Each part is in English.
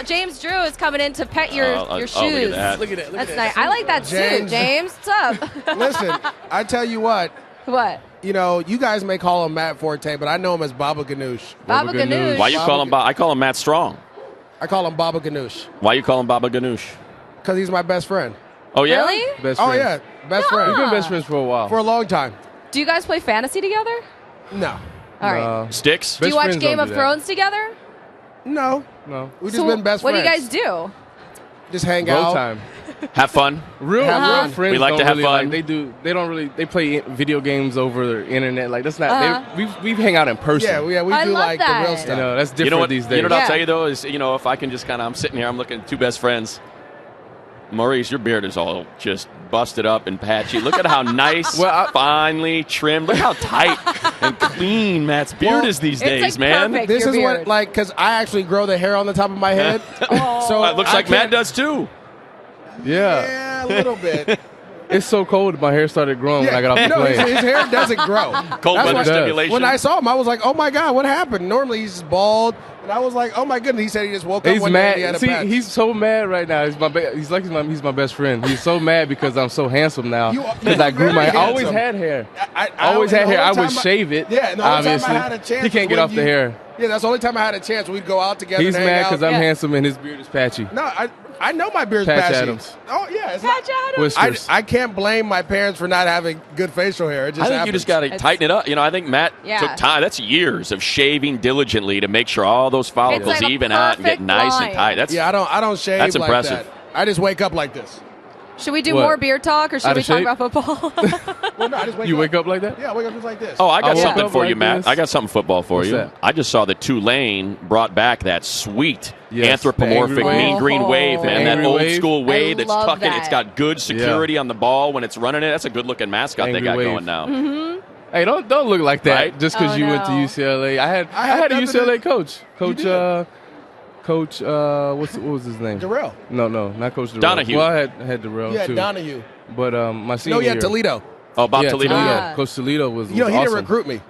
James Drew is coming in to pet your shoes. Oh, look at that. Look at it. That's nice. I like that suit, James. What's up? Listen, I tell you what. What? You know, you guys may call him Matt Forte, but I know him as Baba Ganoush. Baba Ganoush. Why you call him? I call him Matt Strong. I call him Baba Ganoush. Why you call him Baba Ganoush? Because he's my best friend. Oh yeah. Really? Best Oh friends. yeah, best friend. We've been best friends for a while. For a long time. Do you guys play fantasy together? No. All right. Sticks. Do you Best watch friends Game don't of do that. Thrones together? No. No. We've just been best what friends. do you guys do? Just hang Go out. time. Have fun. Real friends. We like don't to have really, fun. Like, they don't really. They play video games over the internet. Like that's not. We hang out in person. Yeah, we I do love like that. the real stuff. You know, that's different You know what? these days. You know what I'll Yeah. tell you though is if I can just I'm sitting here, I'm looking at two best friends. Maurice, your beard is all just busted up and patchy. Look at how nice, finely trimmed. Look how tight and clean Matt's beard is these days, man. perfect, This your is beard. what, like, because I actually grow the hair on the top of my head. So It looks I like Matt can't- does too. Yeah. Yeah, a little bit. It's so cold. My hair started growing when I got off the no, plane. his hair doesn't grow. Cold That's weather why- stimulation. When I saw him, I was like, oh my God, what happened? Normally he's just bald. And I was like, oh my goodness. He said he just woke up He's one day and he had mad. a See, patch. he's so mad right now. He's like he's my best friend. He's so mad because I'm so handsome now. Because I grew my. very I always handsome. had hair. I always the had hair. I only would time shave it. Yeah, and the only obviously. time I had a chance He can't get was off the hair. Yeah, that's the only time I had a chance. We'd go out together. He's and hang mad out. because I'm handsome and his beard is patchy. No, I know my beard's Patch patchy. Adams. Oh yeah, it's Patch not, Adams. Whiskers. I can't blame my parents for not having good facial hair. It just I think you happens. just got to tighten it up. I think Matt took time. That's years of shaving diligently to make sure all those follicles like a even out and get perfect nice line. and tight. That's Yeah, I don't shave That's like impressive. that. I just wake up like this. Should we do What? more beer talk, or should Out we of talk shape? about football? Well, no, I just wake You up. wake up like that? Yeah, I wake up just like this. Oh, I got I woke something up for like you, Matt. this. I got something football for What's you. that? I just saw that Tulane brought back that sweet Yes, anthropomorphic the angry mean wave. green wave, man. That Angry old wave. school wave I that's love tucking. that. It's got good security on the ball when it's running it. That's a good looking mascot Angry they got wave. going now. Hey, don't look like that Right? just because Oh, you went to no. UCLA. I had a nothing UCLA to- coach. Coach, what was his name? Darrell. No, not Coach Darrell. Donahue. Well, I had Darrell Yeah, too. Donahue. But my senior No, yeah, year. Toledo. Oh, Bob Yeah, Toledo. Ah. Coach Toledo was You know, he awesome. didn't recruit me.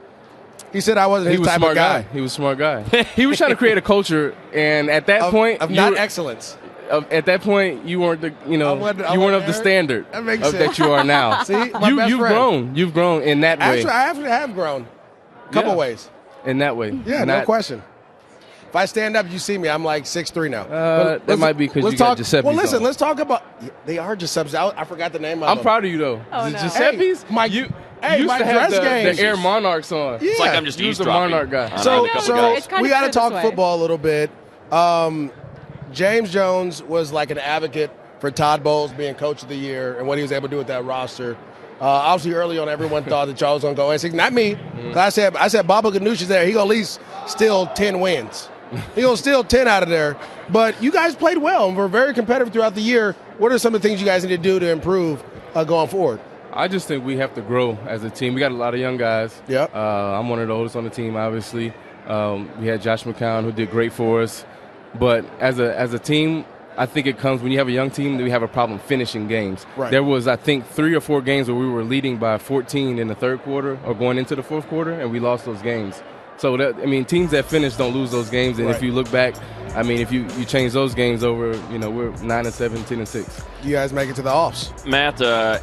He said I wasn't He his was a type smart of guy. He was a smart guy. He was trying to create a culture, and at that point, of you not were- excellence. at that point, you weren't I wasn't you weren't of the there. standard That makes of sense. that you are now. See, my best you've friend. You've grown in that way. Actually, I actually have grown. A couple Yeah. ways. In that way. Yeah, no Not- question. If I stand up, you see me. I'm like 6'3" now. That might be 'cause let's you got talk- Giuseppe's Well, listen, on. let's talk about. They are Giuseppe's. I forgot the name of I'm them. proud of you though. Oh, The no. Giuseppe's. Hey, my- you hey, used my to have dress games. the Air Monarchs on. Yeah. It's like I'm just He was a eavesdropping. Monarch guy. on So, a couple guys. It's kind we of got to good talk this way. football a little bit. James Jones was like an advocate for Todd Bowles being coach of the year and what he was able to do with that roster. Obviously, early on, everyone thought that y'all was going to go NC. Not me. 'Cause I said Baba Ganoush is there. He going to at least steal 10 wins. He going to steal 10 out of there. But you guys played well and were very competitive throughout the year. What are some of the things you guys need to do to improve going forward? I just think we have to grow as a team. We got a lot of young guys. Yep. I'm one of the oldest on the team, obviously. We had Josh McCown, who did great for us. But as a team, I think it comes when you have a young team that we have a problem finishing games. Right. There was, I think, 3 or 4 games where we were leading by 14 in the third quarter or going into the fourth quarter, and we lost those games. So, teams that finish don't lose those games. And Right. if you look back, if you change those games over, we're 9-7, 10-6. You guys make it to the offs. Matt,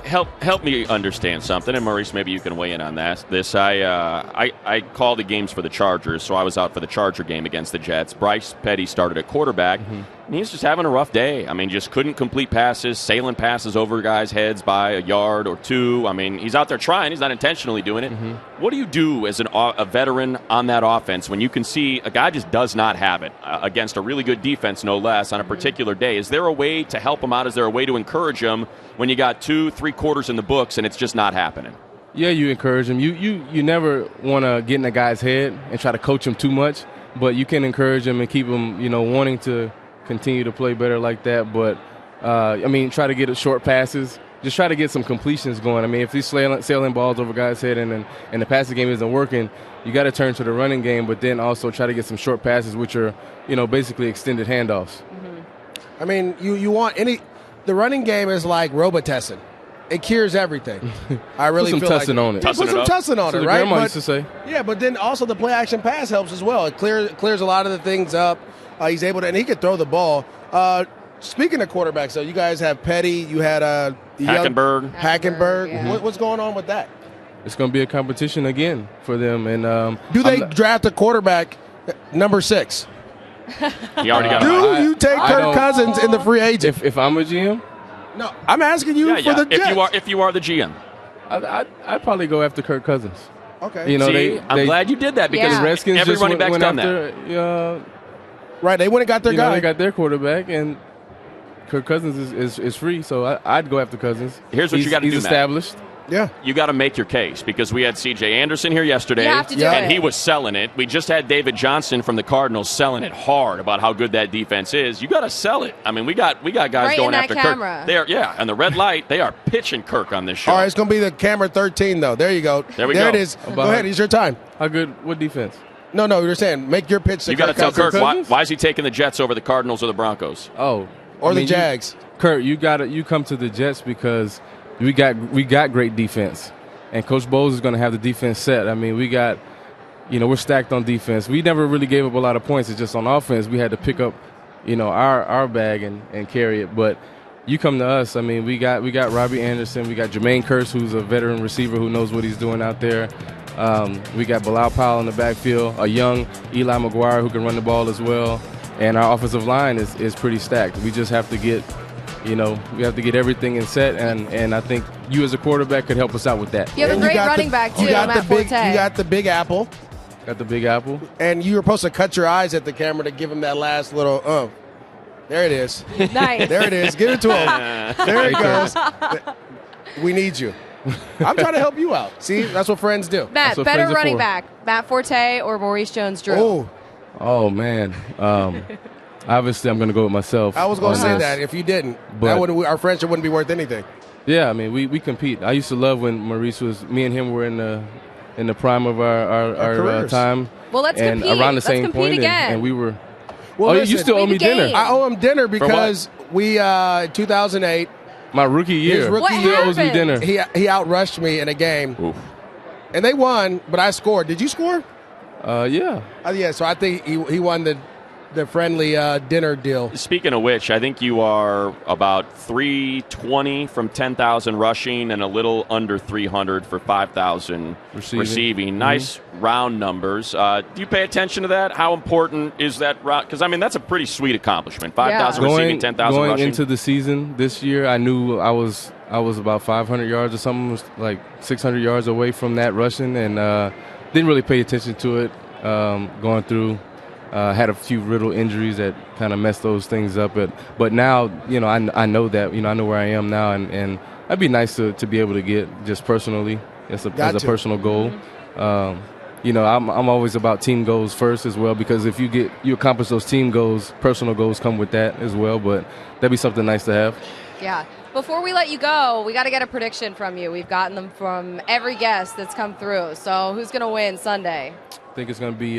help me understand something, and Maurice, maybe you can weigh in on that. I called the games for the Chargers, so I was out for the Charger game against the Jets. Bryce Petty started at quarterback, and he's just having a rough day. Just couldn't complete passes, sailing passes over guys' heads by a yard or two. He's out there trying. He's not intentionally doing it. What do you do as a veteran on that offense when you can see a guy just does not have it against a really good defense, no less, on a particular day? Is there a way to help him out? Is there a way to encourage him when you got 2-3 quarters in the books and it's just not happening? Yeah, you encourage him. You never want to get in a guy's head and try to coach him too much, but you can encourage him and keep him, wanting to continue to play better like that. But, try to get short passes. Just try to get some completions going. If he's sailing balls over guys' head and the passing game isn't working, you got to turn to the running game, but then also try to get some short passes, which are, basically extended handoffs. You want the running game is like Robitussin. It cures everything. I really Put some feel tussin like on it. Put some tussin on So it, the right? grandma used to say. Yeah, but then also the play action pass helps as well. It clears a lot of the things up. He's able to, and he could throw the ball. Speaking of quarterbacks, though, you guys have Petty. You had Hackenberg. Yeah. What's going on with that? It's going to be a competition again for them. And Do they draft a quarterback number 6? He already got Do you take I Kirk don't- Cousins in the free agent? if I'm a GM, No, I'm asking you yeah. for the Jets. If you are the GM. I'd probably go after Kirk Cousins. Okay. You know, See, I'm glad you did that because Yeah. the Redskins every just running back's went done after, Right, they went and got their guy. they got their quarterback, and Kirk Cousins is free, so I'd go after Cousins. Here's what you gotta He's do, Matt. established. Yeah. You got to make your case because we had C.J. Anderson here yesterday, You have to do and it. he was selling it. We just had David Johnson from the Cardinals selling it hard about how good that defense is. You got to sell it. I mean, we got guys Right going in that after camera. Kirk. They are, and the red light. They are pitching Kirk on this show. All right, it's going to be the camera 13, though. There you go. There we There go. it is. Go About- ahead. It's your time. How good? What defense? No, you're saying make your pitch to You got to Kirk tell Cousins. Kirk Cousins? why is he taking the Jets over the Cardinals or the Broncos? Oh, Or I the mean, Jags. Kurt, you come to the Jets because we got great defense, and Coach Bowles is going to have the defense set. I mean, we're stacked on defense. We never really gave up a lot of points. It's just on offense we had to pick up, our bag and carry it. But you come to us. I mean, we got Robbie Anderson, we got Jermaine Kearse, who's a veteran receiver who knows what he's doing out there. We got Bilal Powell in the backfield, a young Eli McGuire who can run the ball as well, and our offensive line is pretty stacked. We just have to get. We have to get everything in set, and I think you as a quarterback could help us out with that. You have a And great got running back, too, you got Matt the big, Forte. You got the big apple, Got the big apple. and you were supposed to cut your eyes at the camera to give him that last little, There it is. Nice. There it is. Give it to him. There it goes. We need you. I'm trying to help you out. See, that's what friends do. Matt, That's what better friends are running for. back, Matt Forte or Maurice Jones-Drew? Oh, Oh man. Obviously, I'm going to go with myself. I was going to on say this. that. If you didn't, But- our friendship wouldn't be worth anything. Yeah, I mean, we compete. I used to love when Maurice me and him were in the prime of our careers. time. Well, let's and compete. around the Let's same compete point, again. and we were. Well, oh, listen, you still owe me we dinner. game. I owe him dinner because we, 2008, My rookie year. His rookie What year Still owes me happened? dinner. he outrushed me in a game, Oof. and they won, but I scored. Did you score? Yeah. Yeah, so I think he won the friendly dinner deal. Speaking of which, I think you are about 320 from 10,000 rushing and a little under 300 for 5,000 receiving. Nice round numbers. Do you pay attention to that? How important is that round? Because, I mean, that's a pretty sweet accomplishment. 5,000 receiving, 10,000 going rushing. into the season this year, I knew I was about 500 yards or something, like 600 yards away from that rushing, and didn't really pay attention to it going through. Had a few little injuries that kind of messed those things up, but now I know that I know where I am now, and that'd be nice to be able to get just personally as a personal goal. I'm always about team goals first as well, because if you accomplish those team goals, personal goals come with that as well. But that'd be something nice to have. Yeah. Before we let you go, we got to get a prediction from you. We've gotten them from every guest that's come through. So who's going to win Sunday? I think it's going to be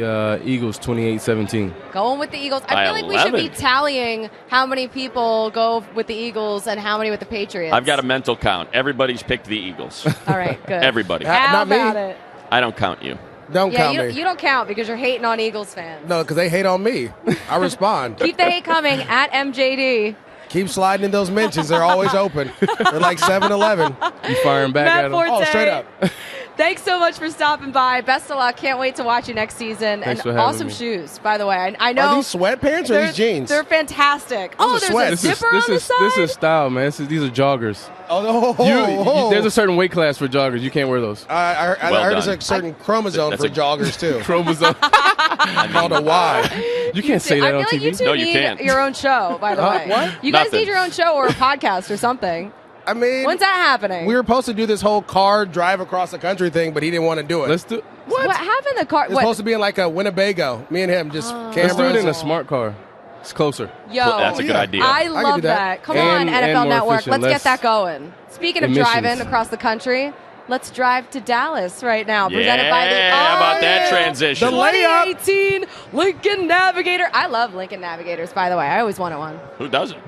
Eagles 28-17. Going with the Eagles. I feel like we should be tallying how many people go with the Eagles and how many with the Patriots. I've got a mental count. Everybody's picked the Eagles. All right, good. Everybody. How Not me. about it? I don't count you. Don't Yeah, count you, me. you don't count because you're hating on Eagles fans. No, because they hate on me. I respond. Keep the hate coming at MJD. Keep sliding in those mentions. They're always open. They're like 7-Eleven. You firing back Matt at them? Forte. Oh, straight up. Thanks so much for stopping by. Best of luck. Can't wait to watch you next season. Thanks and for having awesome me. shoes, by the way. I know. Are these sweatpants or these jeans? They're fantastic. Oh, are there's sweats. a zipper on the side. This is style, man. These are joggers. Oh, There's a certain weight class for joggers. You can't wear those. I Well heard done. there's a certain chromosome That's for a- joggers, too. Chromosome. Called a Y. You can't say that I on feel TV. like you two No, you need can't. your own show, by the way. What? You guys Nothing. need your own show or a podcast or something. I mean, When's that happening? we were supposed to do this whole car drive across the country thing, but he didn't want to do it. Let's do. What happened? The car. It's What? supposed to be in like a Winnebago. Me and him just Let's do it cameras. in a smart car. It's closer. Yo, Well, that's a good yeah. idea. I can love do that. Come And- on, and NFL more Network. efficient, Let's get less that going. Speaking of emissions. driving across the country, let's drive to Dallas right now. Presented by the Yeah, about that all-new transition. The layup. 2018 Lincoln Navigator. I love Lincoln Navigators, by the way. I always wanted one. Who doesn't?